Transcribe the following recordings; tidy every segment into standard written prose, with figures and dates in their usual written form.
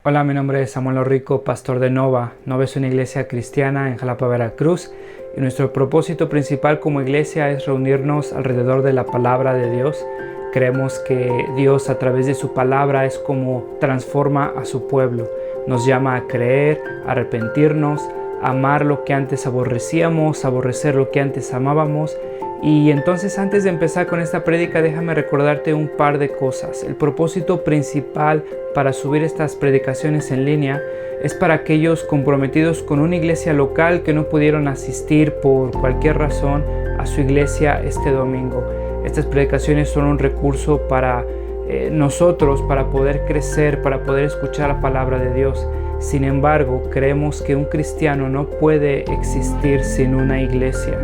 Hola, mi nombre es Samuel Rico, pastor de Nova. Nova es una iglesia cristiana en Jalapa, Veracruz, y nuestro propósito principal como iglesia es reunirnos alrededor de la palabra de Dios. Creemos que Dios a través de su palabra es como transforma a su pueblo. Nos llama a creer, a arrepentirnos, a amar lo que antes aborrecíamos, a aborrecer lo que antes amábamos. Y entonces, antes de empezar con esta prédica, déjame recordarte un par de cosas. El propósito principal para subir estas predicaciones en línea es para aquellos comprometidos con una iglesia local que no pudieron asistir por cualquier razón a su iglesia este domingo. Estas predicaciones son un recurso para nosotros, para poder crecer, para poder escuchar la palabra de Dios. Sin embargo, creemos que un cristiano no puede existir sin una iglesia.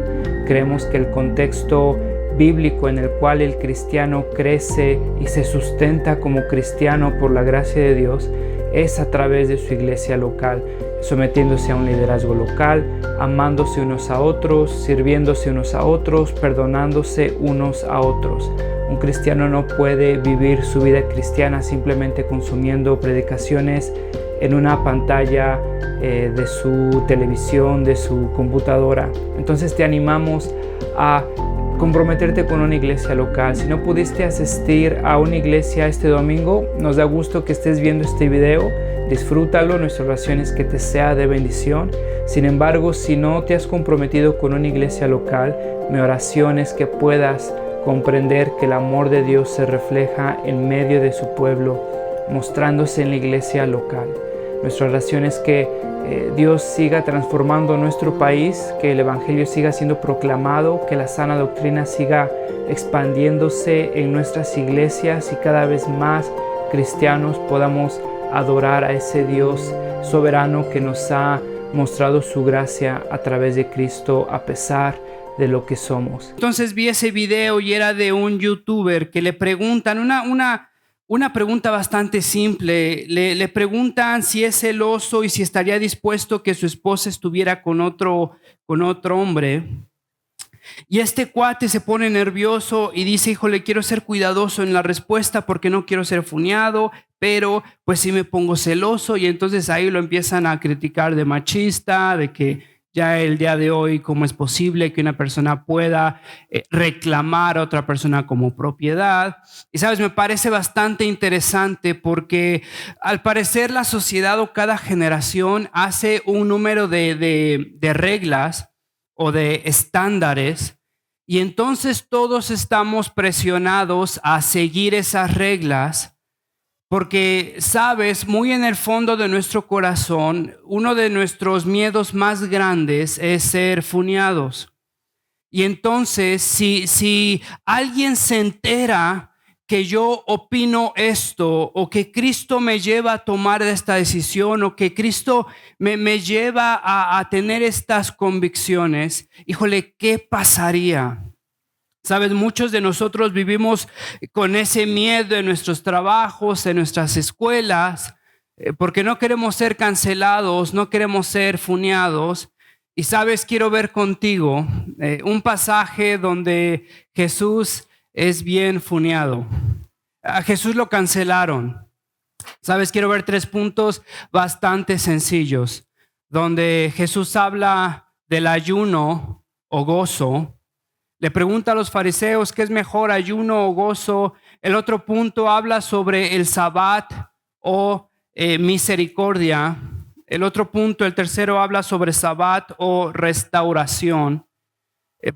Creemos que el contexto bíblico en el cual el cristiano crece y se sustenta como cristiano por la gracia de Dios es a través de su iglesia local, sometiéndose a un liderazgo local, amándose unos a otros, sirviéndose unos a otros, perdonándose unos a otros. Un cristiano no puede vivir su vida cristiana simplemente consumiendo predicaciones en una pantalla de su televisión, de su computadora. Entonces te animamos a comprometerte con una iglesia local. Si no pudiste asistir a una iglesia este domingo, nos da gusto que estés viendo este video. Disfrútalo, nuestra oración es que te sea de bendición. Sin embargo, si no te has comprometido con una iglesia local, mi oración es que puedas comprender que el amor de Dios se refleja en medio de su pueblo, mostrándose en la iglesia local. Nuestra oración es que Dios siga transformando nuestro país, que el Evangelio siga siendo proclamado, que la sana doctrina siga expandiéndose en nuestras iglesias y cada vez más cristianos podamos adorar a ese Dios soberano que nos ha mostrado su gracia a través de Cristo a pesar de lo que somos. Entonces vi ese video y era de un youtuber que le preguntan una pregunta bastante simple. Le preguntan si es celoso y si estaría dispuesto que su esposa estuviera con otro hombre. Y este cuate se pone nervioso y dice, híjole, quiero ser cuidadoso en la respuesta porque no quiero ser funeado, pero pues sí me pongo celoso. Y entonces ahí lo empiezan a criticar de machista, de que ya el día de hoy, ¿cómo es posible que una persona pueda reclamar a otra persona como propiedad? Y sabes, me parece bastante interesante porque al parecer la sociedad o cada generación hace un número de reglas o de estándares y entonces todos estamos presionados a seguir esas reglas. Porque, sabes, muy en el fondo de nuestro corazón, uno de nuestros miedos más grandes es ser funeados. Y entonces, si alguien se entera que yo opino esto, o que Cristo me lleva a tomar esta decisión, o que Cristo me lleva a tener estas convicciones, híjole, ¿qué pasaría? Sabes, muchos de nosotros vivimos con ese miedo en nuestros trabajos, en nuestras escuelas, porque no queremos ser cancelados, no queremos ser funeados. Y sabes, quiero ver contigo un pasaje donde Jesús es bien funeado. A Jesús lo cancelaron. Sabes, quiero ver 3 puntos bastante sencillos, donde Jesús habla del ayuno o gozo. Le pregunta a los fariseos qué es mejor, ayuno o gozo. El otro punto habla sobre el Sabbat o misericordia. El otro punto, el tercero, habla sobre Sabbat o restauración.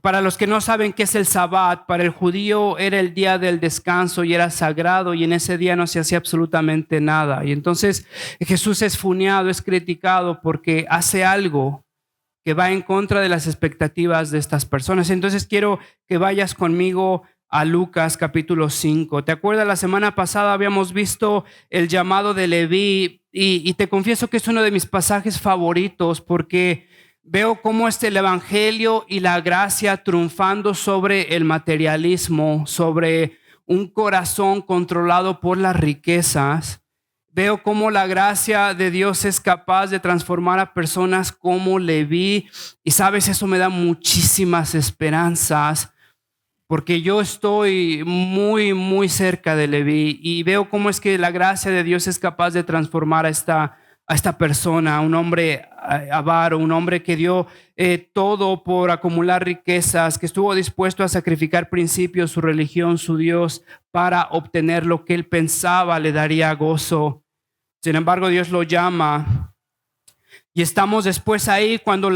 Para los que no saben qué es el Sabbat, para el judío era el día del descanso y era sagrado, y en ese día no se hacía absolutamente nada. Y entonces Jesús es funeado, es criticado porque hace algo que va en contra de las expectativas de estas personas. Entonces quiero que vayas conmigo a Lucas capítulo 5. ¿Te acuerdas? La semana pasada habíamos visto el llamado de Leví y te confieso que es uno de mis pasajes favoritos porque veo cómo el evangelio y la gracia triunfando sobre el materialismo, sobre un corazón controlado por las riquezas. Veo cómo la gracia de Dios es capaz de transformar a personas como Leví. Y sabes, eso me da muchísimas esperanzas porque yo estoy muy, muy cerca de Leví y veo cómo es que la gracia de Dios es capaz de transformar a esta persona, a un hombre avaro, un hombre que dio todo por acumular riquezas, que estuvo dispuesto a sacrificar principios, su religión, su Dios, para obtener lo que él pensaba le daría gozo. Sin embargo, Dios lo llama y estamos después ahí cuando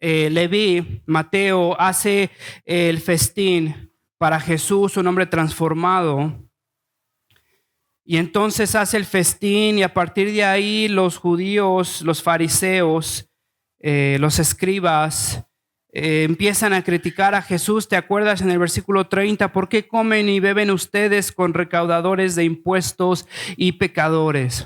Leví, Mateo, hace el festín para Jesús, un hombre transformado. Y entonces hace el festín y a partir de ahí los judíos, los fariseos, los escribas, empiezan a criticar a Jesús. ¿Te acuerdas en el versículo 30? ¿Por qué comen y beben ustedes con recaudadores de impuestos y pecadores?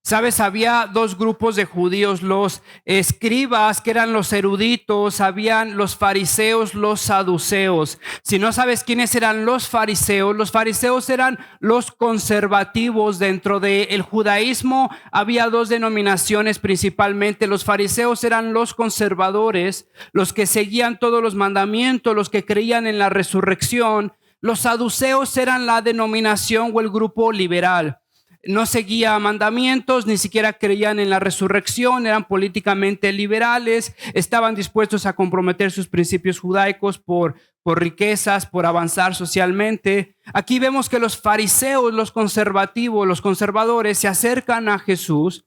Sabes, había dos grupos de judíos, los escribas, que eran los eruditos, habían los fariseos, los saduceos. Si no sabes quiénes eran los fariseos eran los conservativos. Dentro del judaísmo había dos denominaciones principalmente. Los fariseos eran los conservadores, los que seguían todos los mandamientos, los que creían en la resurrección. Los saduceos eran la denominación o el grupo liberal. No seguía mandamientos, ni siquiera creían en la resurrección, eran políticamente liberales, estaban dispuestos a comprometer sus principios judaicos por riquezas, por avanzar socialmente. Aquí vemos que los fariseos, los conservativos, los conservadores se acercan a Jesús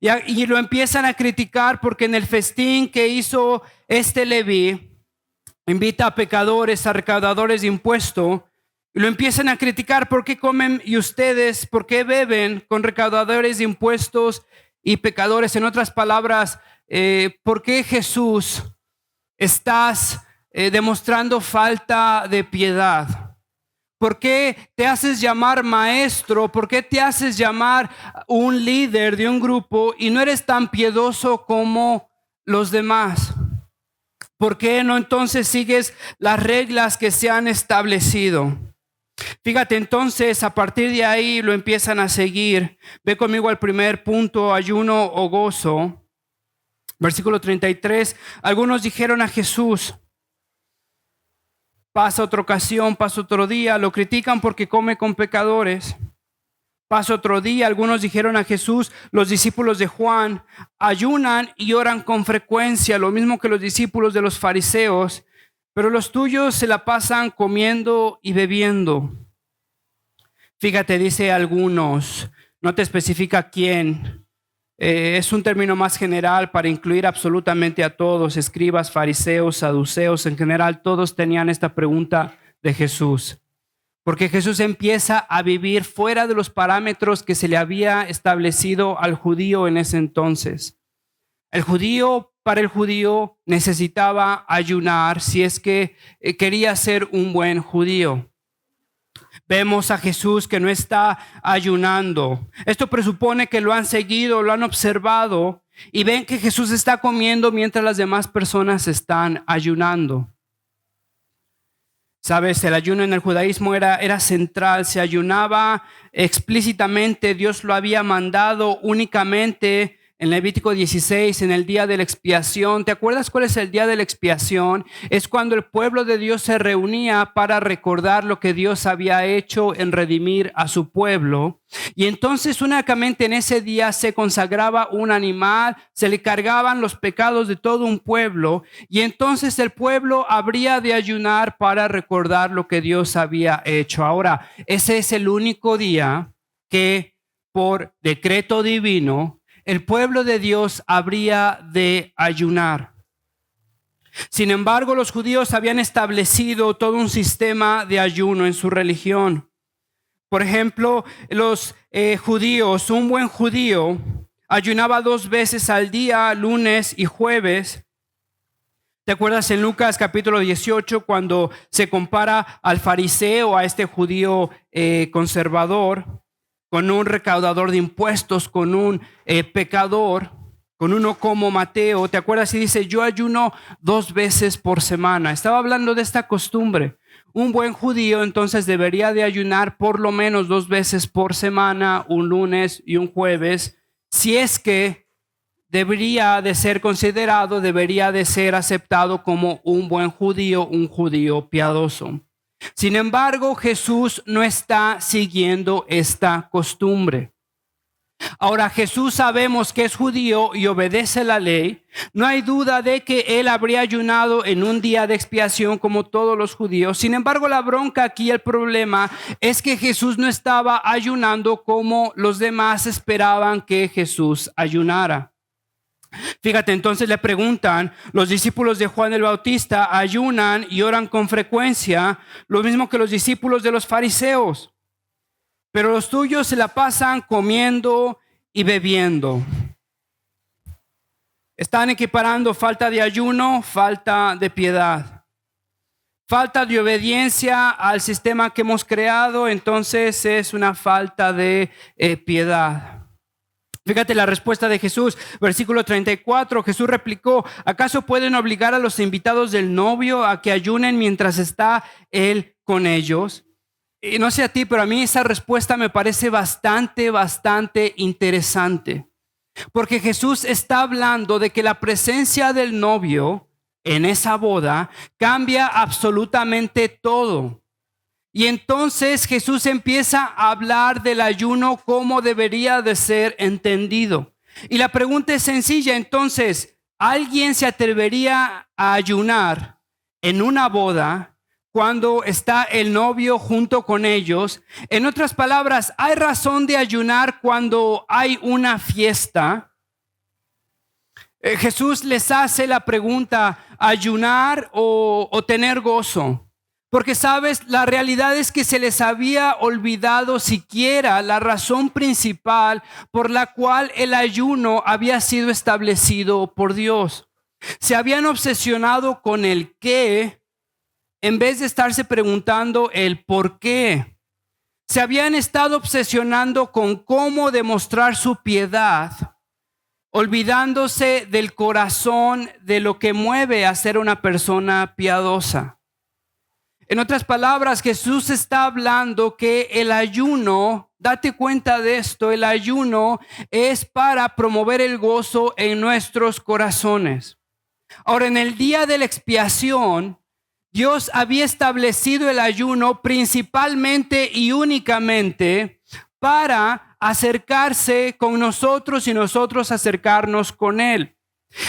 y lo empiezan a criticar porque en el festín que hizo Leví, invita a pecadores, a recaudadores de impuestos. Y lo empiezan a criticar. ¿Por qué comen y ustedes, por qué beben con recaudadores de impuestos y pecadores? En otras palabras, ¿por qué, Jesús, estás demostrando falta de piedad? ¿Por qué te haces llamar maestro? ¿Por qué te haces llamar un líder de un grupo y no eres tan piedoso como los demás? ¿Por qué no entonces sigues las reglas que se han establecido? Fíjate, entonces a partir de ahí lo empiezan a seguir. Ve conmigo al primer punto, ayuno o gozo. Versículo 33. Algunos dijeron a Jesús: pasa otra ocasión, pasa otro día. Lo critican porque come con pecadores. Pasa otro día. Algunos dijeron a Jesús: los discípulos de Juan ayunan y oran con frecuencia, lo mismo que los discípulos de los fariseos. Pero los tuyos se la pasan comiendo y bebiendo. Fíjate, dice algunos, no te especifica quién. Es un término más general para incluir absolutamente a todos, escribas, fariseos, saduceos. En general, todos tenían esta pregunta de Jesús. Porque Jesús empieza a vivir fuera de los parámetros que se le había establecido al judío en ese entonces. Para el judío necesitaba ayunar si es que quería ser un buen judío. Vemos a Jesús que no está ayunando. Esto presupone que lo han seguido, lo han observado y ven que Jesús está comiendo mientras las demás personas están ayunando. Sabes, el ayuno en el judaísmo era central, se ayunaba explícitamente, Dios lo había mandado únicamente en Levítico 16, en el día de la expiación. ¿Te acuerdas cuál es el día de la expiación? Es cuando el pueblo de Dios se reunía para recordar lo que Dios había hecho en redimir a su pueblo. Y entonces únicamente en ese día se consagraba un animal, se le cargaban los pecados de todo un pueblo y entonces el pueblo habría de ayunar para recordar lo que Dios había hecho. Ahora, ese es el único día que por decreto divino el pueblo de Dios habría de ayunar. Sin embargo, los judíos habían establecido todo un sistema de ayuno en su religión. Por ejemplo, los judíos, un buen judío ayunaba 2 veces al día, lunes y jueves. ¿Te acuerdas en Lucas capítulo 18 cuando se compara al fariseo, a este judío conservador, con un recaudador de impuestos, con un pecador, con uno como Mateo? ¿Te acuerdas? Y dice: yo ayuno 2 veces por semana. Estaba hablando de esta costumbre. Un buen judío entonces debería de ayunar por lo menos 2 veces por semana, un lunes y un jueves, si es que debería de ser considerado, debería de ser aceptado como un buen judío, un judío piadoso. Sin embargo, Jesús no está siguiendo esta costumbre. Ahora, Jesús sabemos que es judío y obedece la ley. No hay duda de que él habría ayunado en un día de expiación como todos los judíos. Sin embargo, la bronca aquí, el problema es que Jesús no estaba ayunando como los demás esperaban que Jesús ayunara. Fíjate, entonces le preguntan, los discípulos de Juan el Bautista ayunan y oran con frecuencia, lo mismo que los discípulos de los fariseos. Pero los tuyos se la pasan comiendo y bebiendo. Están equiparando falta de ayuno, falta de piedad. Falta de obediencia al sistema que hemos creado, entonces es una falta de piedad. Fíjate la respuesta de Jesús, versículo 34, Jesús replicó, ¿acaso pueden obligar a los invitados del novio a que ayunen mientras está él con ellos? Y no sé a ti, pero a mí esa respuesta me parece bastante interesante. Porque Jesús está hablando de que la presencia del novio en esa boda cambia absolutamente todo. Y entonces Jesús empieza a hablar del ayuno como debería de ser entendido. Y la pregunta es sencilla, entonces, ¿alguien se atrevería a ayunar en una boda cuando está el novio junto con ellos? En otras palabras, ¿hay razón de ayunar cuando hay una fiesta? Jesús les hace la pregunta, ¿ayunar o tener gozo? Porque sabes, la realidad es que se les había olvidado siquiera la razón principal por la cual el ayuno había sido establecido por Dios. Se habían obsesionado con el qué en vez de estarse preguntando el por qué. Se habían estado obsesionando con cómo demostrar su piedad, olvidándose del corazón, de lo que mueve a ser una persona piadosa. En otras palabras, Jesús está hablando que el ayuno, date cuenta de esto, el ayuno es para promover el gozo en nuestros corazones. Ahora, en el día de la expiación, Dios había establecido el ayuno principalmente y únicamente para acercarse con nosotros y nosotros acercarnos con Él.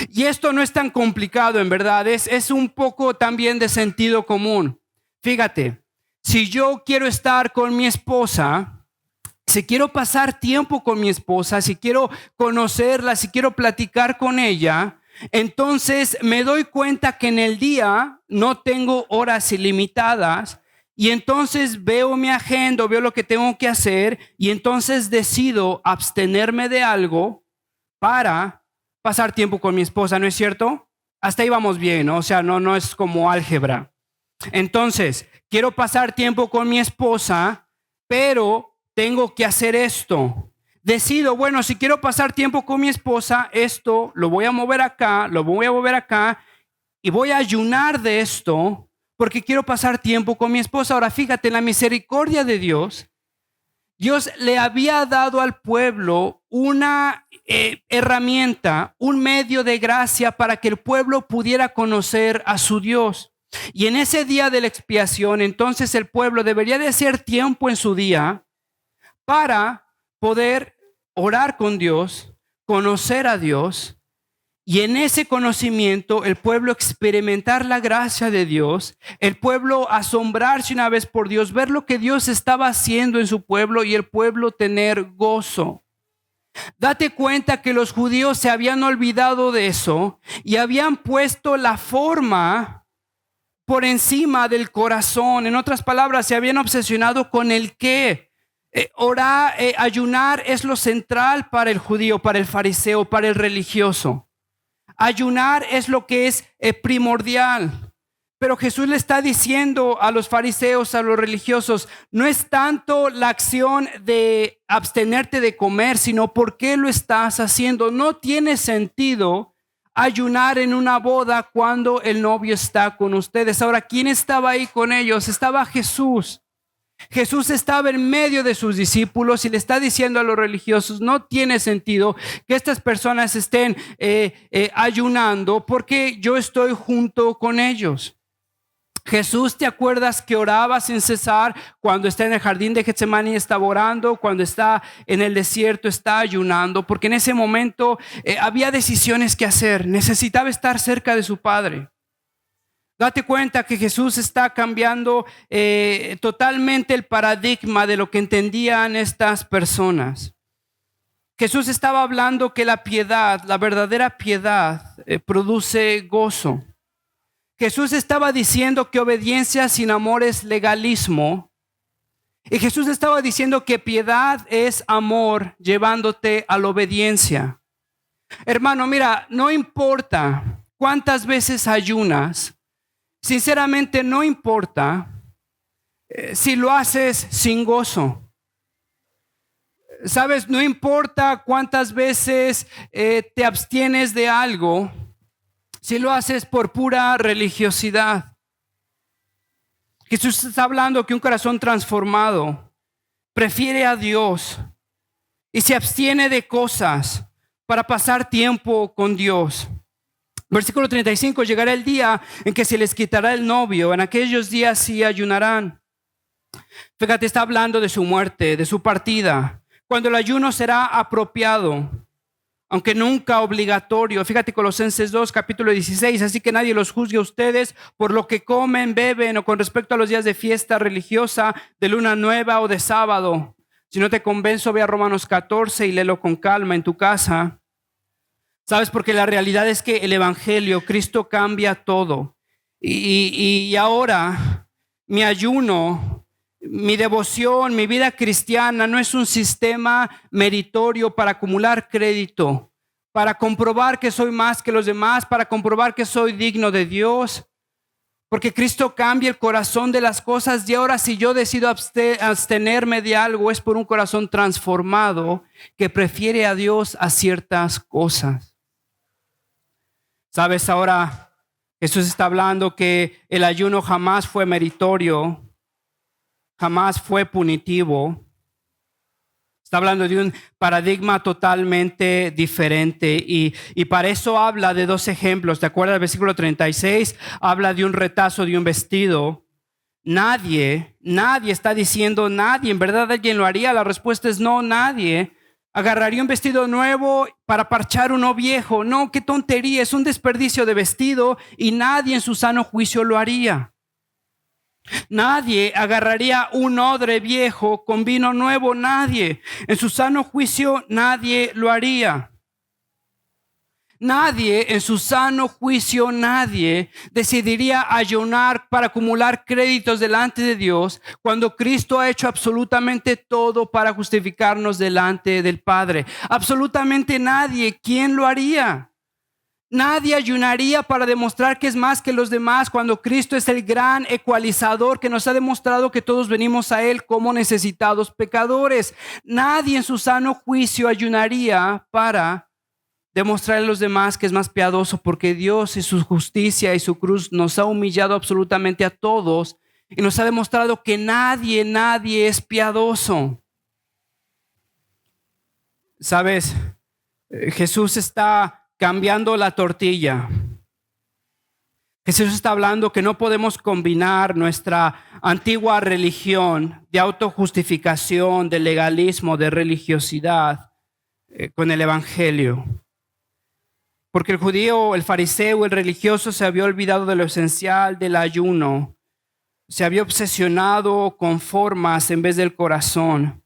Y esto no es tan complicado, en verdad, es un poco también de sentido común. Fíjate, si yo quiero estar con mi esposa, si quiero pasar tiempo con mi esposa, si quiero conocerla, si quiero platicar con ella, entonces me doy cuenta que en el día no tengo horas ilimitadas y entonces veo mi agenda, veo lo que tengo que hacer y entonces decido abstenerme de algo para pasar tiempo con mi esposa, ¿no es cierto? Hasta ahí vamos bien, ¿no? O sea, no es como álgebra. Entonces, quiero pasar tiempo con mi esposa, pero tengo que hacer esto. Decido, bueno, si quiero pasar tiempo con mi esposa, esto lo voy a mover acá, lo voy a mover acá y voy a ayunar de esto porque quiero pasar tiempo con mi esposa. Ahora, fíjate, en la misericordia de Dios, Dios le había dado al pueblo una herramienta, un medio de gracia para que el pueblo pudiera conocer a su Dios. Y en ese día de la expiación, entonces el pueblo debería de hacer tiempo en su día para poder orar con Dios, conocer a Dios y en ese conocimiento el pueblo experimentar la gracia de Dios, el pueblo asombrarse una vez por Dios, ver lo que Dios estaba haciendo en su pueblo y el pueblo tener gozo. Date cuenta que los judíos se habían olvidado de eso y habían puesto la forma por encima del corazón. En otras palabras, se habían obsesionado con el qué. Ayunar es lo central para el judío, para el fariseo, para el religioso. Ayunar es lo que es primordial. Pero Jesús le está diciendo a los fariseos, a los religiosos, no es tanto la acción de abstenerte de comer, sino por qué lo estás haciendo. No tiene sentido ayunar en una boda cuando el novio está con ustedes. Ahora, ¿quién estaba ahí con ellos? Estaba Jesús. Jesús estaba en medio de sus discípulos y le está diciendo a los religiosos: no tiene sentido que estas personas estén ayunando porque yo estoy junto con ellos. Jesús, ¿te acuerdas que oraba sin cesar? Cuando está en el jardín de Getsemaní estaba orando, cuando está en el desierto está ayunando, porque en ese momento había decisiones que hacer, necesitaba estar cerca de su Padre. Date cuenta que Jesús está cambiando totalmente el paradigma de lo que entendían estas personas. Jesús estaba hablando que la piedad, la verdadera piedad, produce gozo. Jesús estaba diciendo que obediencia sin amor es legalismo. Y Jesús estaba diciendo que piedad es amor llevándote a la obediencia. Hermano, mira, no importa cuántas veces ayunas. Sinceramente no importa si lo haces sin gozo. Sabes, no importa cuántas veces te abstienes de algo, si lo haces por pura religiosidad. Jesús está hablando que un corazón transformado prefiere a Dios y se abstiene de cosas para pasar tiempo con Dios. Versículo 35, llegará el día en que se les quitará el novio, en aquellos días sí ayunarán. Fíjate, está hablando de su muerte, de su partida, cuando el ayuno será apropiado, aunque nunca obligatorio. Fíjate, Colosenses 2, capítulo 16, así que nadie los juzgue a ustedes por lo que comen, beben o con respecto a los días de fiesta religiosa, de luna nueva o de sábado. Si no te convenzo, ve a Romanos 14 y léelo con calma en tu casa. ¿Sabes? Porque la realidad es que el evangelio, Cristo cambia todo. Y ahora mi ayuno, mi devoción, mi vida cristiana no es un sistema meritorio para acumular crédito, para comprobar que soy más que los demás, para comprobar que soy digno de Dios. Porque Cristo cambia el corazón de las cosas y ahora si yo decido abstenerme de algo es por un corazón transformado que prefiere a Dios a ciertas cosas. ¿Sabes? Ahora Jesús está hablando que el ayuno jamás fue meritorio, jamás fue punitivo. Está hablando de un paradigma totalmente diferente y para eso habla de dos ejemplos. ¿Te acuerdas del versículo 36? Habla de un retazo de un vestido. Nadie está diciendo nadie. ¿En verdad alguien lo haría? La respuesta es no, nadie. Agarraría un vestido nuevo para parchar uno viejo. No, qué tontería, es un desperdicio de vestido y nadie en su sano juicio lo haría. Nadie agarraría un odre viejo con vino nuevo, nadie. En su sano juicio nadie lo haría. Nadie en su sano juicio, nadie decidiría ayunar para acumular créditos delante de Dios cuando Cristo ha hecho absolutamente todo para justificarnos delante del Padre. Absolutamente nadie. ¿Quién lo haría? Nadie ayunaría para demostrar que es más que los demás cuando Cristo es el gran ecualizador que nos ha demostrado que todos venimos a Él como necesitados pecadores. Nadie en su sano juicio ayunaría para demostrar a los demás que es más piadoso, porque Dios y su justicia y su cruz nos ha humillado absolutamente a todos y nos ha demostrado que nadie es piadoso. ¿Sabes? Jesús está cambiando la tortilla. Jesús está hablando que no podemos combinar nuestra antigua religión de autojustificación, de legalismo, de religiosidad con el evangelio. Porque el judío, el fariseo, el religioso se había olvidado de lo esencial del ayuno. Se había obsesionado con formas en vez del corazón.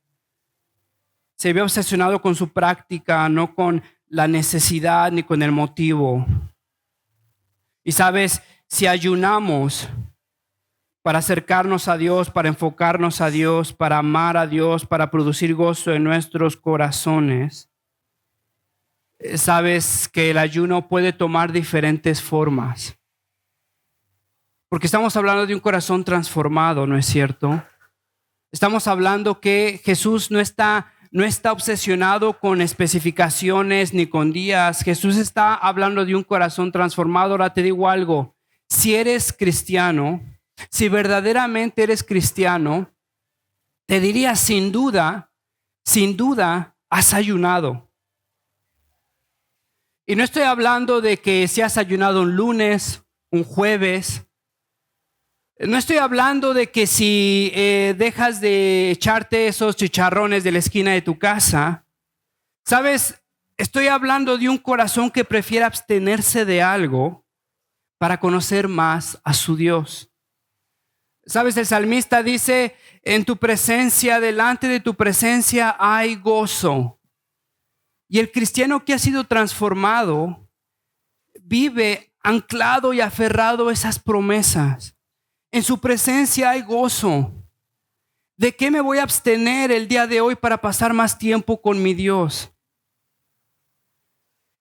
Se había obsesionado con su práctica, no con la necesidad ni con el motivo. Y sabes, si ayunamos para acercarnos a Dios, para enfocarnos a Dios, para amar a Dios, para producir gozo en nuestros corazones, sabes que el ayuno puede tomar diferentes formas. Porque estamos hablando de un corazón transformado, ¿no es cierto? Estamos hablando que Jesús no está obsesionado con especificaciones ni con días. Jesús está hablando de un corazón transformado. Ahora te digo algo. Si eres cristiano, si verdaderamente eres cristiano, te diría sin duda, has ayunado. Y no estoy hablando de que si has ayunado un lunes, un jueves. No estoy hablando de que si dejas de echarte esos chicharrones de la esquina de tu casa. ¿Sabes? Estoy hablando de un corazón que prefiere abstenerse de algo para conocer más a su Dios. ¿Sabes? El salmista dice, en tu presencia, delante de tu presencia hay gozo. Y el cristiano que ha sido transformado vive anclado y aferrado a esas promesas. En su presencia hay gozo. ¿De qué me voy a abstener el día de hoy para pasar más tiempo con mi Dios?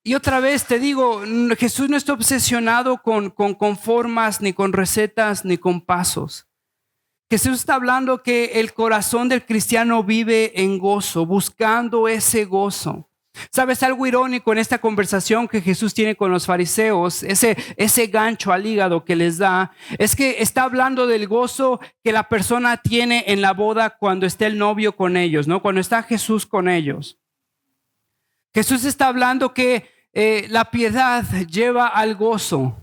Y otra vez te digo, Jesús no está obsesionado con formas, ni con recetas, ni con pasos. Jesús está hablando que el corazón del cristiano vive en gozo, buscando ese gozo. ¿Sabes algo irónico en esta conversación que Jesús tiene con los fariseos? Ese gancho al hígado que les da, es que está hablando del gozo que la persona tiene en la boda cuando está el novio con ellos, ¿no? Cuando está Jesús con ellos. Jesús está hablando que la piedad lleva al gozo.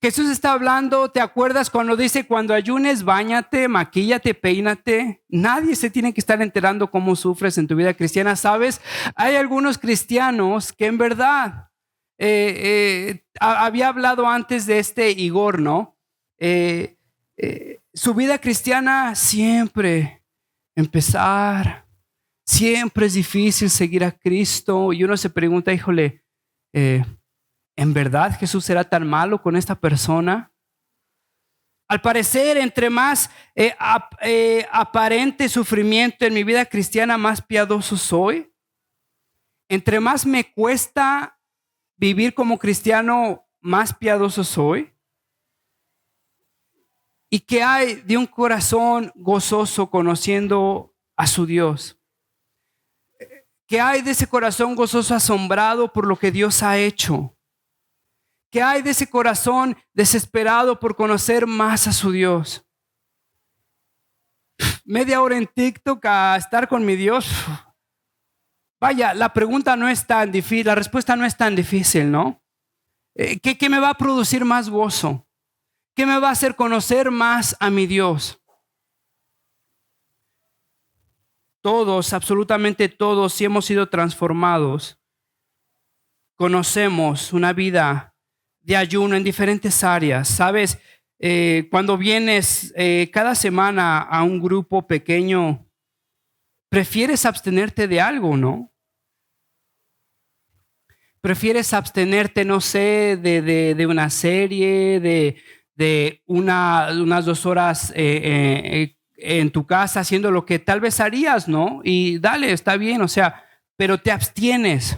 Jesús está hablando, ¿te acuerdas cuando dice, cuando ayunes, báñate, maquíllate, peínate? Nadie se tiene que estar enterando cómo sufres en tu vida cristiana, ¿sabes? Hay algunos cristianos que en verdad, había hablado antes de este Igor, ¿no? Su vida cristiana siempre siempre es difícil seguir a Cristo. Y uno se pregunta, híjole, ¿en verdad Jesús será tan malo con esta persona? Al parecer, entre más aparente sufrimiento en mi vida cristiana, más piadoso soy. Entre más me cuesta vivir como cristiano, más piadoso soy. ¿Y qué hay de un corazón gozoso conociendo a su Dios? ¿Qué hay de ese corazón gozoso asombrado por lo que Dios ha hecho? ¿Qué hay de ese corazón desesperado por conocer más a su Dios? Media hora en TikTok a estar con mi Dios. Vaya, la pregunta no es tan difícil, la respuesta no es tan difícil, ¿no? ¿Qué me va a producir más gozo? ¿Qué me va a hacer conocer más a mi Dios? Todos, absolutamente todos, si hemos sido transformados, conocemos una vida de ayuno en diferentes áreas. ¿Sabes? Cuando vienes cada semana a un grupo pequeño, prefieres abstenerte de algo, ¿no? Prefieres abstenerte, no sé, de una serie, de unas 2 horas en tu casa haciendo lo que tal vez harías, ¿no? Y dale, está bien, o sea, pero te abstienes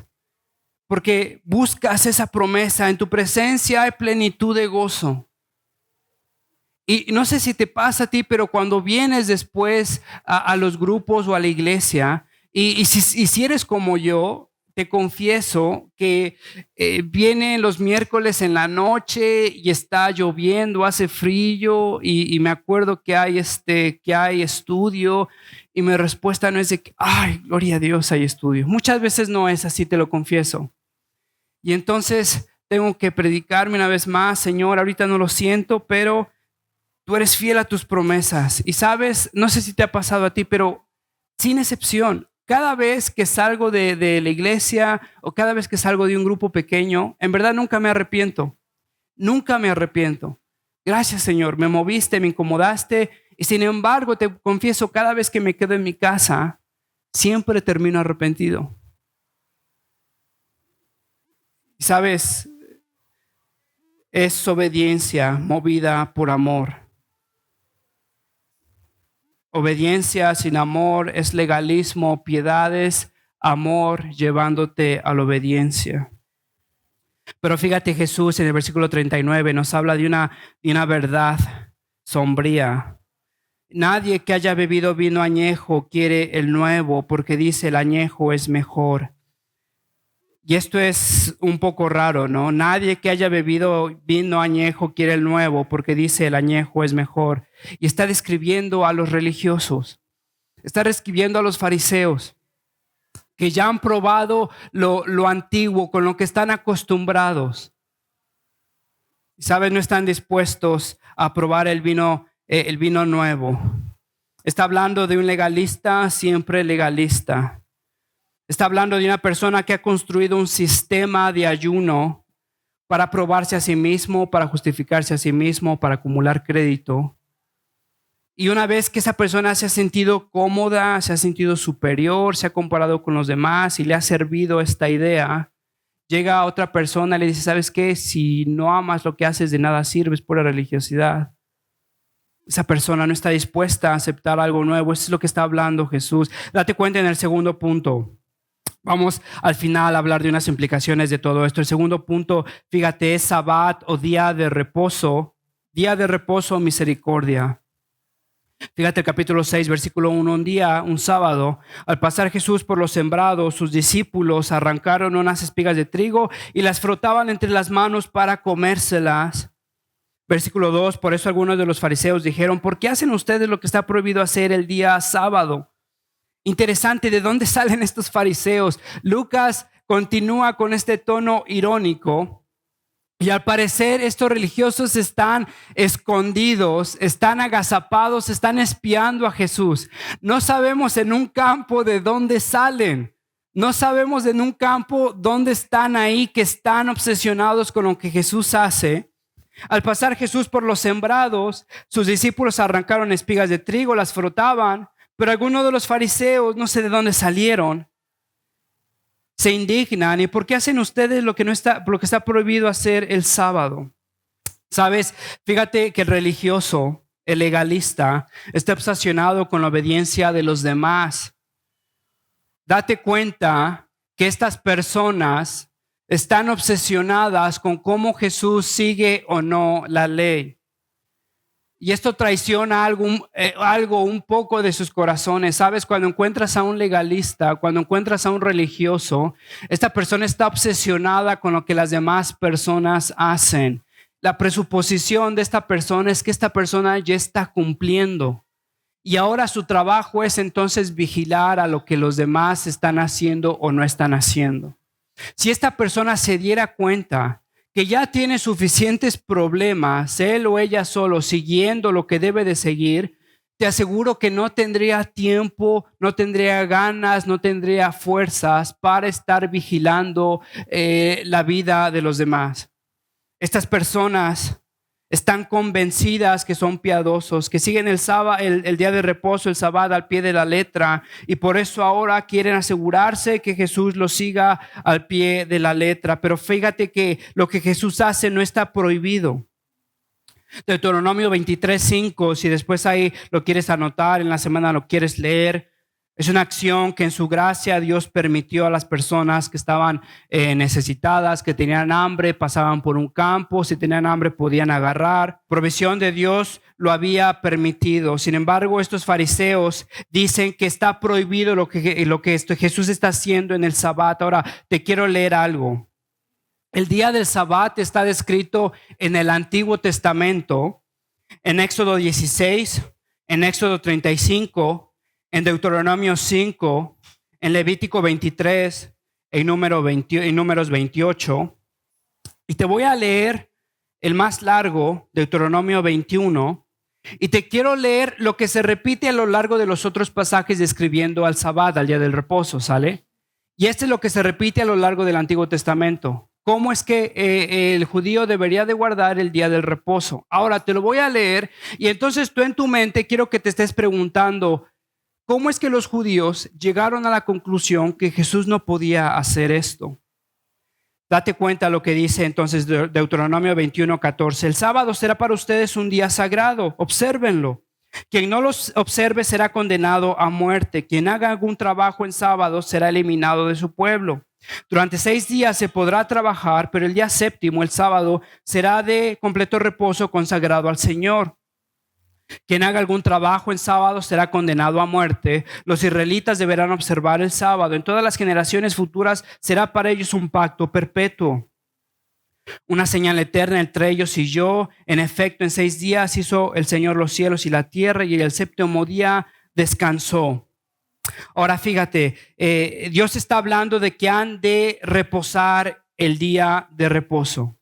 porque buscas esa promesa. En tu presencia hay plenitud de gozo. Y no sé si te pasa a ti, pero cuando vienes después a los grupos o a la iglesia, y si eres como yo, te confieso que vienen los miércoles en la noche y está lloviendo, hace frío, y me acuerdo que hay estudio, y mi respuesta no es de que, ay, gloria a Dios, hay estudio. Muchas veces no es así, te lo confieso. Y entonces tengo que predicarme una vez más, Señor, ahorita no lo siento, pero tú eres fiel a tus promesas. Y sabes, no sé si te ha pasado a ti, pero sin excepción, cada vez que salgo de la iglesia o cada vez que salgo de un grupo pequeño, en verdad nunca me arrepiento. Nunca me arrepiento. Gracias, Señor, me moviste, me incomodaste. Y sin embargo, te confieso, cada vez que me quedo en mi casa, siempre termino arrepentido. Y sabes, es obediencia movida por amor. Obediencia sin amor es legalismo, piedad es amor llevándote a la obediencia. Pero fíjate, Jesús en el versículo 39 nos habla de una verdad sombría. Nadie que haya bebido vino añejo quiere el nuevo, porque dice el añejo es mejor. Y esto es un poco raro, ¿no? Nadie que haya bebido vino añejo quiere el nuevo, porque dice el añejo es mejor. Y está describiendo a los religiosos. Está escribiendo a los fariseos que ya han probado lo antiguo, con lo que están acostumbrados. ¿Sabes? No están dispuestos a probar el vino nuevo. Está hablando de un legalista, siempre legalista. Está hablando de una persona que ha construido un sistema de ayuno para probarse a sí mismo, para justificarse a sí mismo, para acumular crédito. Y una vez que esa persona se ha sentido cómoda, se ha sentido superior, se ha comparado con los demás y le ha servido esta idea, llega a otra persona y le dice, ¿sabes qué? Si no amas lo que haces, de nada sirve, es pura religiosidad. Esa persona no está dispuesta a aceptar algo nuevo. Eso es lo que está hablando Jesús. Date cuenta en el segundo punto. Vamos al final a hablar de unas implicaciones de todo esto. El segundo punto, fíjate, es Sabbat o día de reposo o misericordia. Fíjate el capítulo 6, versículo 1. Un día, un sábado, al pasar Jesús por los sembrados, sus discípulos arrancaron unas espigas de trigo y las frotaban entre las manos para comérselas. Versículo 2, por eso algunos de los fariseos dijeron, ¿por qué hacen ustedes lo que está prohibido hacer el día sábado? Interesante, ¿de dónde salen estos fariseos? Lucas continúa con este tono irónico y al parecer estos religiosos están escondidos, están agazapados, están espiando a Jesús. No sabemos en un campo de dónde salen. No sabemos en un campo dónde están ahí, que están obsesionados con lo que Jesús hace. Al pasar Jesús por los sembrados, sus discípulos arrancaron espigas de trigo, las frotaban. Pero algunos de los fariseos, no sé de dónde salieron, se indignan. ¿Y por qué hacen ustedes lo que está prohibido hacer el sábado? ¿Sabes? Fíjate que el religioso, el legalista, está obsesionado con la obediencia de los demás. Date cuenta que estas personas están obsesionadas con cómo Jesús sigue o no la ley. Y esto traiciona algo un poco de sus corazones. ¿Sabes? Cuando encuentras a un legalista, cuando encuentras a un religioso, esta persona está obsesionada con lo que las demás personas hacen. La presuposición de esta persona es que esta persona ya está cumpliendo. Y ahora su trabajo es entonces vigilar a lo que los demás están haciendo o no están haciendo. Si esta persona se diera cuenta que ya tiene suficientes problemas, él o ella solo, siguiendo lo que debe de seguir, te aseguro que no tendría tiempo, no tendría ganas, no tendría fuerzas para estar vigilando la vida de los demás. Estas personas están convencidas que son piadosos, que siguen el día de reposo, el sábado al pie de la letra, y por eso ahora quieren asegurarse que Jesús lo siga al pie de la letra. Pero fíjate que lo que Jesús hace no está prohibido. Deuteronomio 23:5, si después ahí lo quieres anotar, en la semana lo quieres leer. Es una acción que en su gracia Dios permitió a las personas que estaban necesitadas, que tenían hambre, pasaban por un campo, si tenían hambre podían agarrar. Provisión de Dios lo había permitido. Sin embargo, estos fariseos dicen que está prohibido lo que Jesús está haciendo en el Sabbat. Ahora, te quiero leer algo. El día del Sabbat está descrito en el Antiguo Testamento, en Éxodo 16, en Éxodo 35, en Deuteronomio 5, en Levítico 23, en Números 28. Y te voy a leer el más largo, Deuteronomio 21. Y te quiero leer lo que se repite a lo largo de los otros pasajes describiendo al Sabbat, al día del reposo, ¿sale? Y este es lo que se repite a lo largo del Antiguo Testamento. ¿Cómo es que el judío debería de guardar el día del reposo? Ahora te lo voy a leer y entonces tú en tu mente quiero que te estés preguntando, ¿cómo es que los judíos llegaron a la conclusión que Jesús no podía hacer esto? Date cuenta lo que dice entonces Deuteronomio 21:14. El sábado será para ustedes un día sagrado, obsérvenlo. Quien no los observe será condenado a muerte. Quien haga algún trabajo en sábado será eliminado de su pueblo. Durante 6 días se podrá trabajar, pero el día séptimo, el sábado, será de completo reposo consagrado al Señor. Quien haga algún trabajo en sábado será condenado a muerte. Los israelitas deberán observar el sábado. En todas las generaciones futuras será para ellos un pacto perpetuo, una señal eterna entre ellos y yo. En efecto, en 6 días hizo el Señor los cielos y la tierra, y el séptimo día descansó. Ahora fíjate, Dios está hablando de que han de reposar el día de reposo.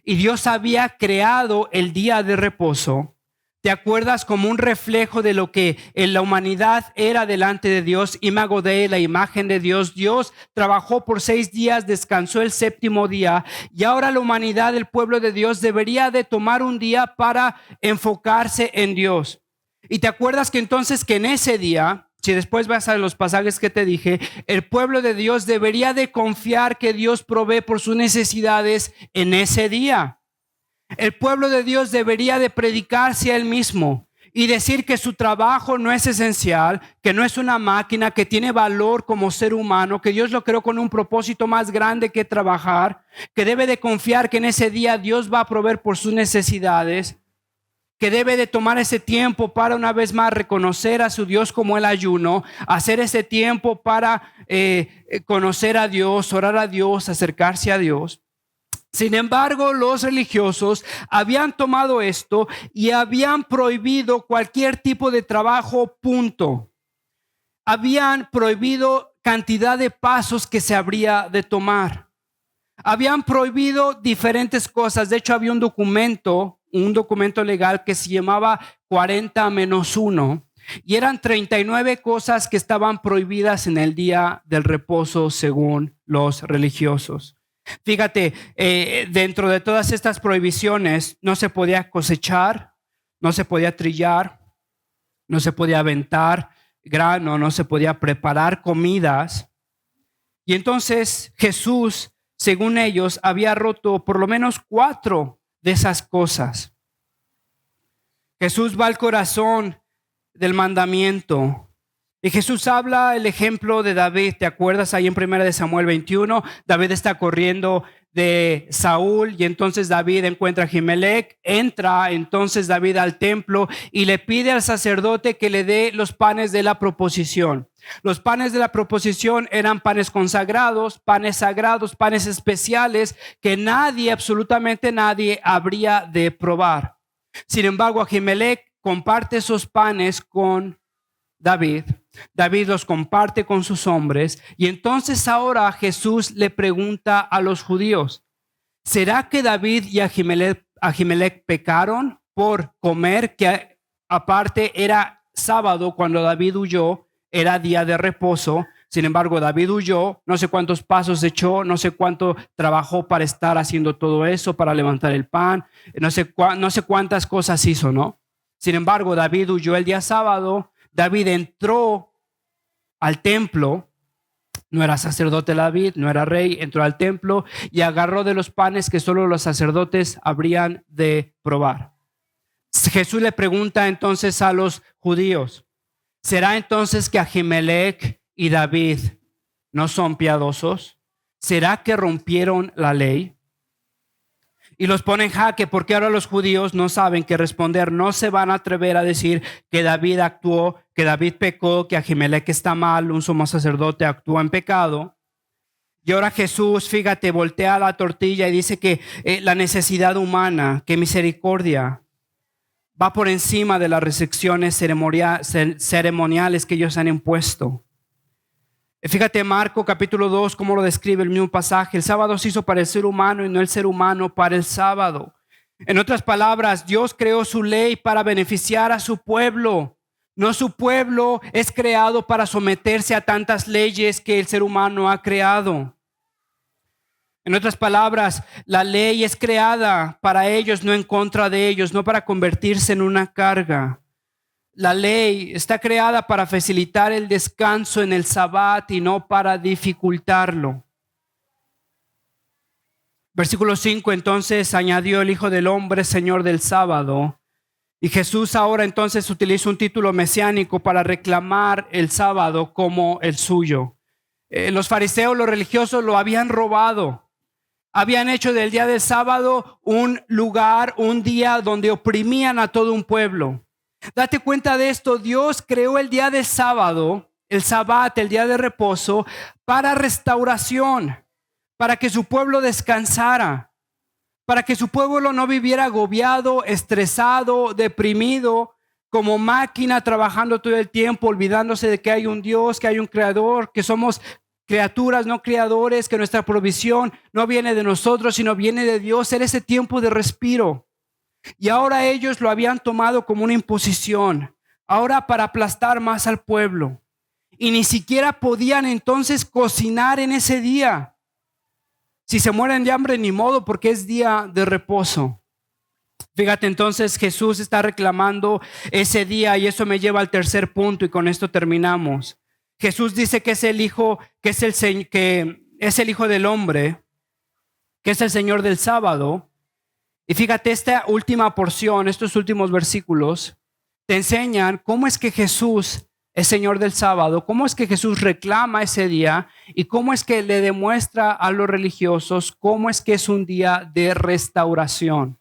Y Dios había creado el día de reposo, ¿te acuerdas? Como un reflejo de lo que en la humanidad era delante de Dios, imago Dei, la imagen de Dios. Dios trabajó por 6 días, descansó el séptimo día, y ahora la humanidad, el pueblo de Dios, debería de tomar un día para enfocarse en Dios. Y te acuerdas que entonces que en ese día, si después vas a los pasajes que te dije, el pueblo de Dios debería de confiar que Dios provee por sus necesidades en ese día. El pueblo de Dios debería de predicarse a él mismo y decir que su trabajo no es esencial, que no es una máquina, que tiene valor como ser humano, que Dios lo creó con un propósito más grande que trabajar, que debe de confiar que en ese día Dios va a proveer por sus necesidades, que debe de tomar ese tiempo para una vez más reconocer a su Dios como el ayuno, hacer ese tiempo para conocer a Dios, orar a Dios, acercarse a Dios. Sin embargo, los religiosos habían tomado esto y habían prohibido cualquier tipo de trabajo, punto. Habían prohibido cantidad de pasos que se habría de tomar. Habían prohibido diferentes cosas. De hecho, había un documento legal que se llamaba 40-1 y eran 39 cosas que estaban prohibidas en el día del reposo según los religiosos. Fíjate, dentro de todas estas prohibiciones no se podía cosechar, no se podía trillar, no se podía aventar grano, no se podía preparar comidas. Y entonces Jesús, según ellos, había roto por lo menos 4 de esas cosas. Jesús va al corazón del mandamiento. Y Jesús habla el ejemplo de David. ¿Te acuerdas ahí en 1 Samuel 21? David está corriendo de Saúl y entonces David encuentra a Ahimelech. Entra entonces David al templo y le pide al sacerdote que le dé los panes de la proposición. Los panes de la proposición eran panes consagrados, panes sagrados, panes especiales que nadie, absolutamente nadie, habría de probar. Sin embargo, Ahimelech comparte esos panes con David. David los comparte con sus hombres y entonces ahora Jesús le pregunta a los judíos: ¿será que David y Ahimelech pecaron por comer, que aparte era sábado cuando David huyó, era día de reposo? Sin embargo, David huyó, no sé cuántos pasos echó, no sé cuánto trabajó para estar haciendo todo eso, para levantar el pan, no sé cuántas cosas hizo, ¿no? Sin embargo, David huyó el día sábado. David entró al templo, no era sacerdote David, no era rey, entró al templo y agarró de los panes que solo los sacerdotes habrían de probar. Jesús le pregunta entonces a los judíos: ¿será entonces que Ahimelech y David no son piadosos? ¿Será que rompieron la ley? Y los pone en jaque porque ahora los judíos no saben qué responder. No se van a atrever a decir que David actuó, que David pecó, que Ahimelech está mal, un sumo sacerdote actuó en pecado. Y ahora Jesús, fíjate, voltea la tortilla y dice que la necesidad humana, que misericordia, va por encima de las restricciones ceremoniales que ellos han impuesto. Fíjate Marco capítulo 2, cómo lo describe el mismo pasaje. El sábado se hizo para el ser humano y no el ser humano para el sábado. En otras palabras, Dios creó su ley para beneficiar a su pueblo. No, su pueblo es creado para someterse a tantas leyes que el ser humano ha creado. En otras palabras, la ley es creada para ellos, no en contra de ellos, no para convertirse en una carga. La ley está creada para facilitar el descanso en el Sabbat y no para dificultarlo. Versículo 5, entonces añadió: el Hijo del Hombre, Señor del sábado. Y Jesús ahora entonces utiliza un título mesiánico para reclamar el sábado como el suyo. Los fariseos, los religiosos, lo habían robado. Habían hecho del día del sábado un lugar, un día donde oprimían a todo un pueblo. Date cuenta de esto: Dios creó el día del sábado, el Sabbat, el día de reposo, para restauración, para que su pueblo descansara, para que su pueblo no viviera agobiado, estresado, deprimido, como máquina trabajando todo el tiempo, olvidándose de que hay un Dios, que hay un creador, que somos criaturas, no creadores, que nuestra provisión no viene de nosotros, sino viene de Dios. Era ese tiempo de respiro. Y ahora ellos lo habían tomado como una imposición, ahora para aplastar más al pueblo. Y ni siquiera podían entonces cocinar en ese día. Si se mueren de hambre, ni modo, porque es día de reposo. Fíjate, entonces Jesús está reclamando ese día, y eso me lleva al tercer punto, y con esto terminamos. Jesús dice que es el Hijo, que es el Hijo del Hombre, que es el Señor del sábado. Y fíjate, esta última porción, estos últimos versículos, te enseñan cómo es que Jesús es Señor del sábado, cómo es que Jesús reclama ese día y cómo es que le demuestra a los religiosos cómo es que es un día de restauración.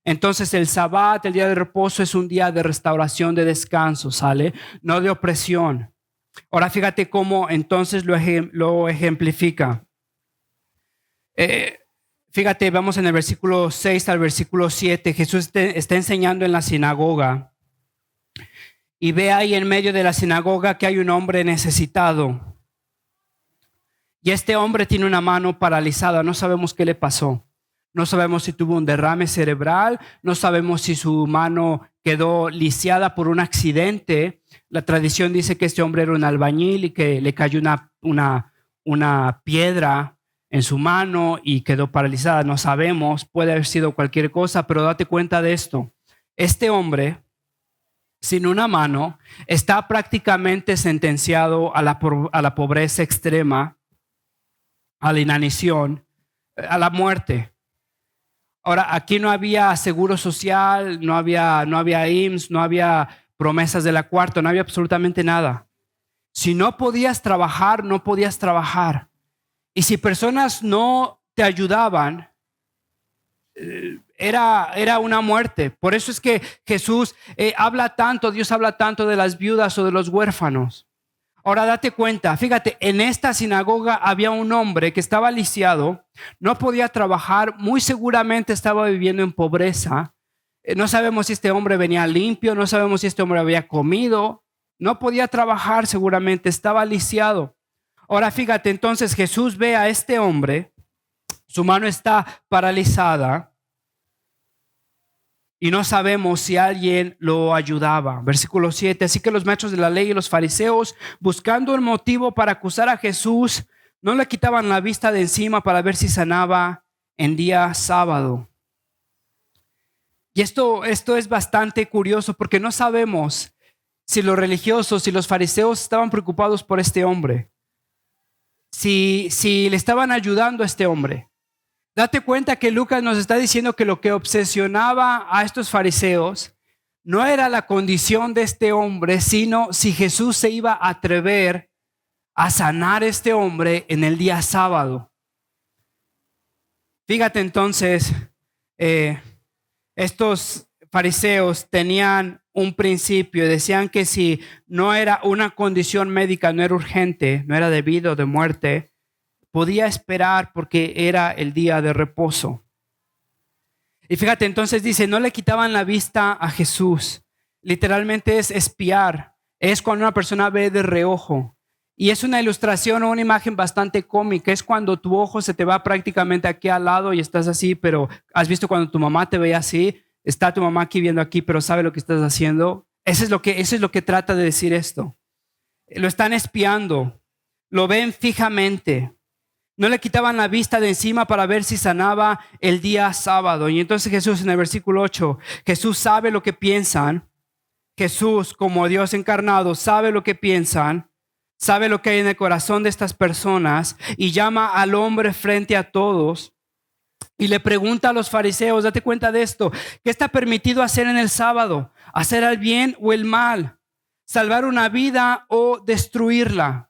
Entonces el Sabbat, el día de reposo, es un día de restauración, de descanso, ¿sale? No de opresión. Ahora fíjate cómo entonces lo ejemplifica. Fíjate, vamos en el versículo 6 al versículo 7. Jesús está enseñando en la sinagoga. Y ve ahí en medio de la sinagoga que hay un hombre necesitado. Y este hombre tiene una mano paralizada. No sabemos qué le pasó. No sabemos si tuvo un derrame cerebral. No sabemos si su mano quedó lisiada por un accidente. La tradición dice que este hombre era un albañil y que le cayó una piedra en su mano y quedó paralizada. No sabemos. Puede haber sido cualquier cosa, pero date cuenta de esto. Este hombre, sin una mano, está prácticamente sentenciado a la pobreza extrema, a la inanición, a la muerte. Ahora, aquí no había seguro social, no había IMSS, no había promesas de la cuarta, no había absolutamente nada. Si no podías trabajar, no podías trabajar. Y si personas no te ayudaban, era una muerte. Por eso es que Jesús habla tanto, Dios habla tanto de las viudas o de los huérfanos. Ahora date cuenta, fíjate, en esta sinagoga había un hombre que estaba lisiado, no podía trabajar, muy seguramente estaba viviendo en pobreza. No sabemos si este hombre venía limpio, no sabemos si este hombre había comido, no podía trabajar seguramente, estaba lisiado. Ahora fíjate, entonces Jesús ve a este hombre, su mano está paralizada, y no sabemos si alguien lo ayudaba. Versículo 7. Así que los maestros de la ley y los fariseos, buscando un motivo para acusar a Jesús, no le quitaban la vista de encima para ver si sanaba en día sábado. Y esto es bastante curioso porque no sabemos si los religiosos, si los fariseos estaban preocupados por este hombre, si le estaban ayudando a este hombre. Date cuenta que Lucas nos está diciendo que lo que obsesionaba a estos fariseos no era la condición de este hombre, sino si Jesús se iba a atrever a sanar a este hombre en el día sábado. Fíjate entonces, estos fariseos tenían un principio, decían que si no era una condición médica, no era urgente, no era debido de muerte, podía esperar porque era el día de reposo. Y fíjate, entonces dice, no le quitaban la vista a Jesús. Literalmente es espiar. Es cuando una persona ve de reojo. Y es una ilustración o una imagen bastante cómica. Es cuando tu ojo se te va prácticamente aquí al lado y estás así, pero has visto cuando tu mamá te ve así, está tu mamá aquí viendo aquí, pero sabe lo que estás haciendo. Eso es lo que trata de decir esto. Lo están espiando. Lo ven fijamente. No le quitaban la vista de encima para ver si sanaba el día sábado. Y entonces Jesús en el versículo 8, Jesús sabe lo que piensan. Jesús, como Dios encarnado, sabe lo que piensan, sabe lo que hay en el corazón de estas personas y llama al hombre frente a todos y le pregunta a los fariseos, date cuenta de esto, ¿qué está permitido hacer en el sábado? ¿Hacer el bien o el mal? ¿Salvar una vida o destruirla?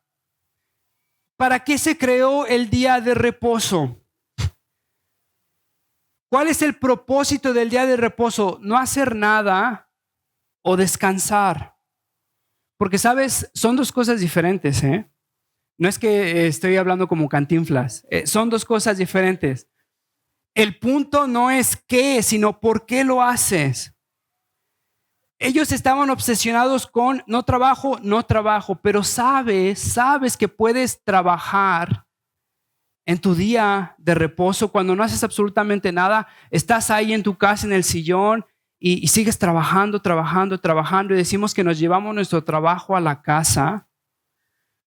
¿Para qué se creó el día de reposo? ¿Cuál es el propósito del día de reposo? No hacer nada o descansar. Porque, ¿sabes? Son dos cosas diferentes, ¿eh? No es que estoy hablando como Cantinflas. Son dos cosas diferentes. El punto no es qué, sino por qué lo haces. Ellos estaban obsesionados con no trabajo, no trabajo, pero sabes que puedes trabajar en tu día de reposo cuando no haces absolutamente nada. Estás ahí en tu casa, en el sillón y sigues trabajando y decimos que nos llevamos nuestro trabajo a la casa.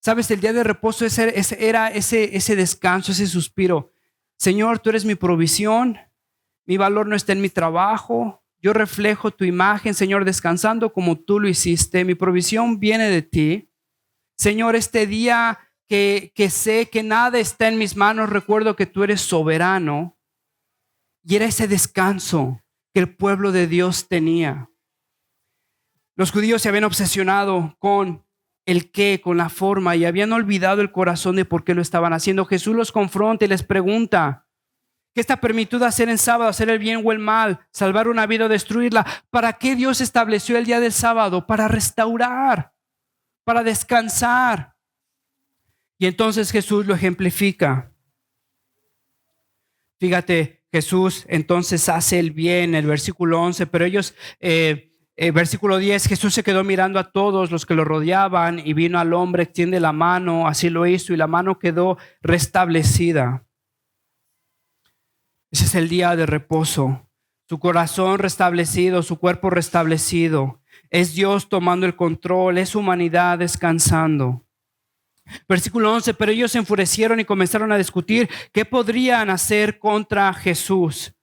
Sabes, el día de reposo era ese descanso, ese suspiro. Señor, tú eres mi provisión, mi valor no está en mi trabajo. Yo reflejo tu imagen, Señor, descansando como tú lo hiciste. Mi provisión viene de ti. Señor, este día que sé que nada está en mis manos, recuerdo que tú eres soberano. Y era ese descanso que el pueblo de Dios tenía. Los judíos se habían obsesionado con el qué, con la forma, y habían olvidado el corazón de por qué lo estaban haciendo. Jesús los confronta y les pregunta: ¿qué está permitido hacer en sábado? ¿Hacer el bien o el mal? ¿Salvar una vida o destruirla? ¿Para qué Dios estableció el día del sábado? Para restaurar, para descansar. Y entonces Jesús lo ejemplifica. Fíjate, Jesús entonces hace el bien, el versículo 11, pero ellos, versículo 10, Jesús se quedó mirando a todos los que lo rodeaban y vino al hombre, extiende la mano, así lo hizo y la mano quedó restablecida. Ese es el día de reposo. Su corazón restablecido, su cuerpo restablecido. Es Dios tomando el control, es humanidad descansando. Versículo 11, pero ellos se enfurecieron y comenzaron a discutir qué podrían hacer contra Jesús.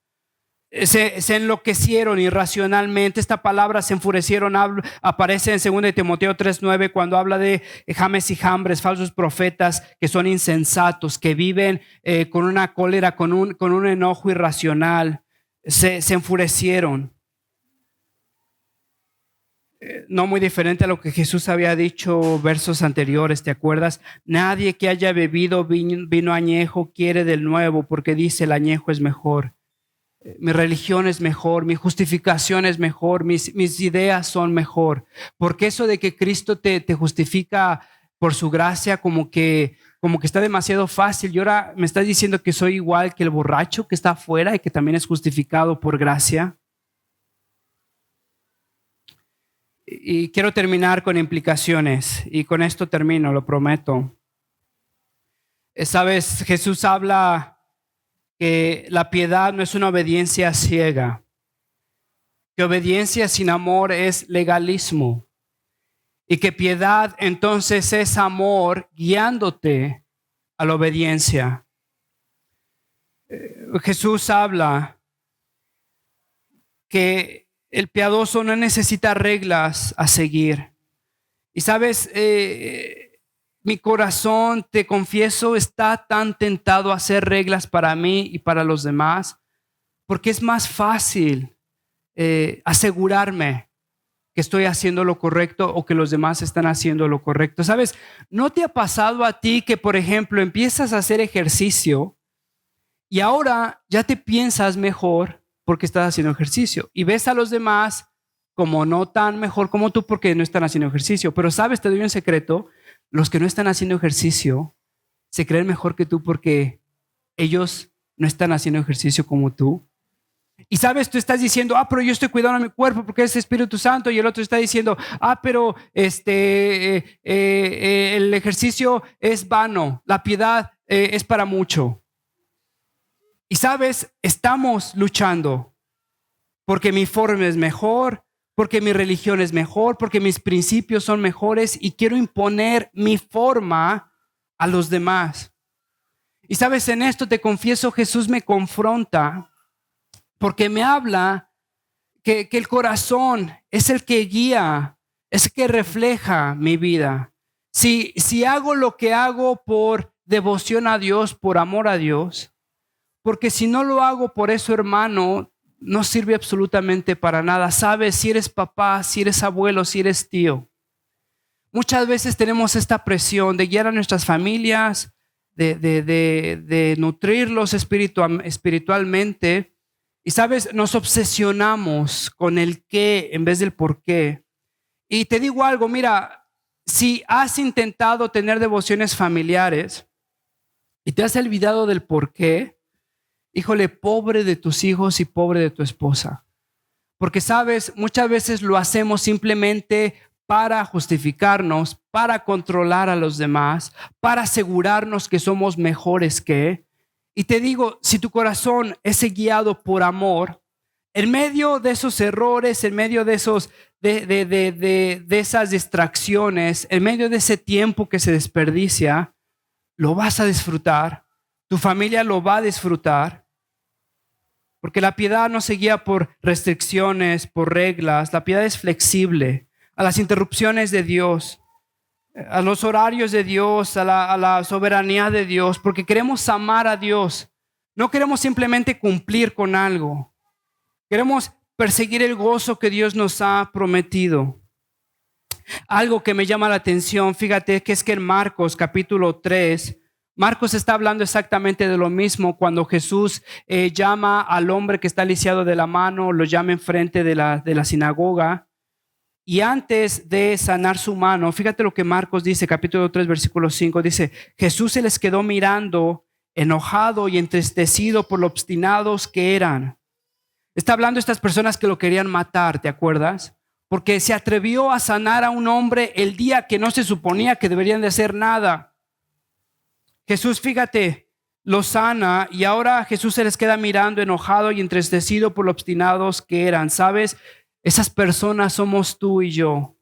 Se enloquecieron irracionalmente. Esta palabra se enfurecieron aparece en 2 Timoteo 3:9 cuando habla de James y Jambres, falsos profetas que son insensatos, que viven con una cólera, con un enojo irracional. Se enfurecieron. No muy diferente a lo que Jesús había dicho versos anteriores, ¿te acuerdas? Nadie que haya bebido vino añejo quiere del nuevo, porque dice el añejo es mejor. Mi religión es mejor, mi justificación es mejor, mis ideas son mejor. Porque eso de que Cristo te justifica por su gracia como que está demasiado fácil. Y ahora me estás diciendo que soy igual que el borracho que está afuera y que también es justificado por gracia. Y quiero terminar con implicaciones y con esto termino, lo prometo. Sabes, Jesús habla que la piedad no es una obediencia ciega, que obediencia sin amor es legalismo y que piedad entonces es amor guiándote a la obediencia. Jesús habla que el piadoso no necesita reglas a seguir. Y sabes, mi corazón, te confieso, está tan tentado a hacer reglas para mí y para los demás, porque es más fácil asegurarme que estoy haciendo lo correcto o que los demás están haciendo lo correcto. ¿Sabes? ¿No te ha pasado a ti que, por ejemplo, empiezas a hacer ejercicio y ahora ya te piensas mejor porque estás haciendo ejercicio y ves a los demás como no tan mejor como tú porque no están haciendo ejercicio? Pero sabes, te doy un secreto: los que no están haciendo ejercicio se creen mejor que tú porque ellos no están haciendo ejercicio como tú. Y sabes, tú estás diciendo, pero yo estoy cuidando mi cuerpo porque es Espíritu Santo, y el otro está diciendo, pero el ejercicio es vano, la piedad es para mucho. Y sabes, estamos luchando porque mi forma es mejor, porque mi religión es mejor, porque mis principios son mejores y quiero imponer mi forma a los demás. Y sabes, en esto te confieso, Jesús me confronta porque me habla que el corazón es el que guía, es el que refleja mi vida. Si hago lo que hago por devoción a Dios, por amor a Dios, porque si no lo hago por eso, hermano, no sirve absolutamente para nada. Sabes, si eres papá, si eres abuelo, si eres tío, muchas veces tenemos esta presión de guiar a nuestras familias, de nutrirlos espiritualmente. Y sabes, nos obsesionamos con el qué en vez del por qué. Y te digo algo, mira, si has intentado tener devociones familiares y te has olvidado del por qué, híjole, pobre de tus hijos y pobre de tu esposa. Porque sabes, muchas veces lo hacemos simplemente para justificarnos, para controlar a los demás, para asegurarnos que somos mejores que. Y te digo, si tu corazón es guiado por amor, en medio de esos errores, en medio de esos de esas distracciones, en medio de ese tiempo que se desperdicia, lo vas a disfrutar. Tu familia lo va a disfrutar. Porque la piedad no se guía por restricciones, por reglas. La piedad es flexible a las interrupciones de Dios, a los horarios de Dios, a la soberanía de Dios, porque queremos amar a Dios. No queremos simplemente cumplir con algo. Queremos perseguir el gozo que Dios nos ha prometido. Algo que me llama la atención, fíjate, que es que en Marcos capítulo 3, Marcos está hablando exactamente de lo mismo cuando Jesús llama al hombre que está lisiado de la mano, lo llama enfrente de la sinagoga. Y antes de sanar su mano, fíjate lo que Marcos dice, capítulo 3, versículo 5, dice, Jesús se les quedó mirando, enojado y entristecido por lo obstinados que eran. Está hablando de estas personas que lo querían matar, ¿te acuerdas? Porque se atrevió a sanar a un hombre el día que no se suponía que deberían de hacer nada. Jesús, fíjate, lo sana y ahora Jesús se les queda mirando, enojado y entristecido por lo obstinados que eran. ¿Sabes? Esas personas somos tú y yo.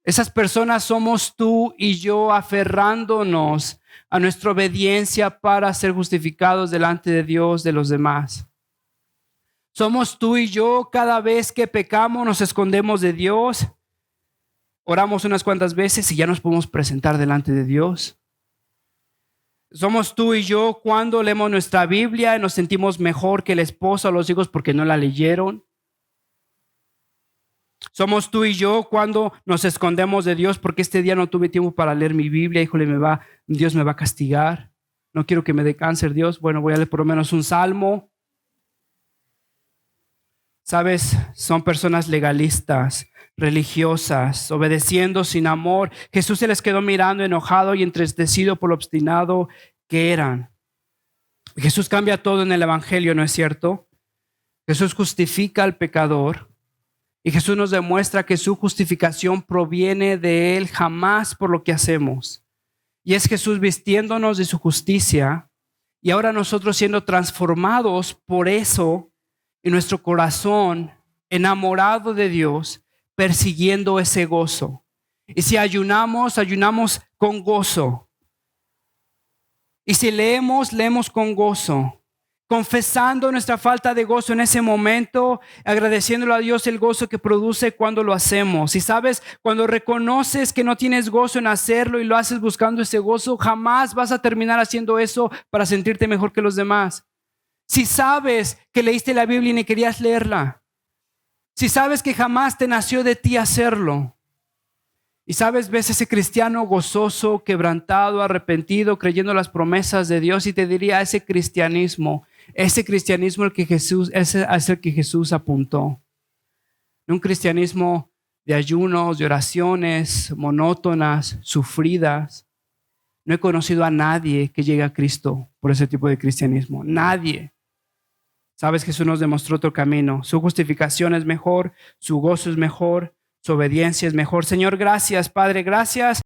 Esas personas somos tú y yo aferrándonos a nuestra obediencia para ser justificados delante de Dios de los demás. Somos tú y yo, cada vez que pecamos nos escondemos de Dios, oramos unas cuantas veces y ya nos podemos presentar delante de Dios. Somos tú y yo cuando leemos nuestra Biblia y nos sentimos mejor que el esposo o los hijos porque no la leyeron. Somos tú y yo cuando nos escondemos de Dios porque este día no tuve tiempo para leer mi Biblia. Híjole, Dios me va a castigar. No quiero que me dé cáncer, Dios. Bueno, voy a leer por lo menos un salmo. ¿Sabes? Son personas legalistas, religiosas, obedeciendo sin amor. Jesús se les quedó mirando, enojado y entristecido por lo obstinado que eran. Jesús cambia todo en el Evangelio, ¿no es cierto? Jesús justifica al pecador y Jesús nos demuestra que su justificación proviene de Él, jamás por lo que hacemos. Y es Jesús vistiéndonos de su justicia y ahora nosotros siendo transformados por eso en nuestro corazón, enamorado de Dios, persiguiendo ese gozo. Y si ayunamos, ayunamos con gozo. Y si leemos, leemos con gozo. Confesando nuestra falta de gozo en ese momento, agradeciéndole a Dios el gozo que produce cuando lo hacemos. Y sabes, cuando reconoces que no tienes gozo en hacerlo y lo haces buscando ese gozo, jamás vas a terminar haciendo eso para sentirte mejor que los demás. Si sabes que leíste la Biblia y ni querías leerla. Si sabes que jamás te nació de ti hacerlo. Y sabes, ves ese cristiano gozoso, quebrantado, arrepentido, creyendo las promesas de Dios y te diría ese cristianismo es el que Jesús apuntó. Un cristianismo de ayunos, de oraciones monótonas, sufridas. No he conocido a nadie que llegue a Cristo por ese tipo de cristianismo. Nadie. Sabes, Jesús nos demostró otro camino. Su justificación es mejor, su gozo es mejor, su obediencia es mejor. Señor, gracias, Padre, gracias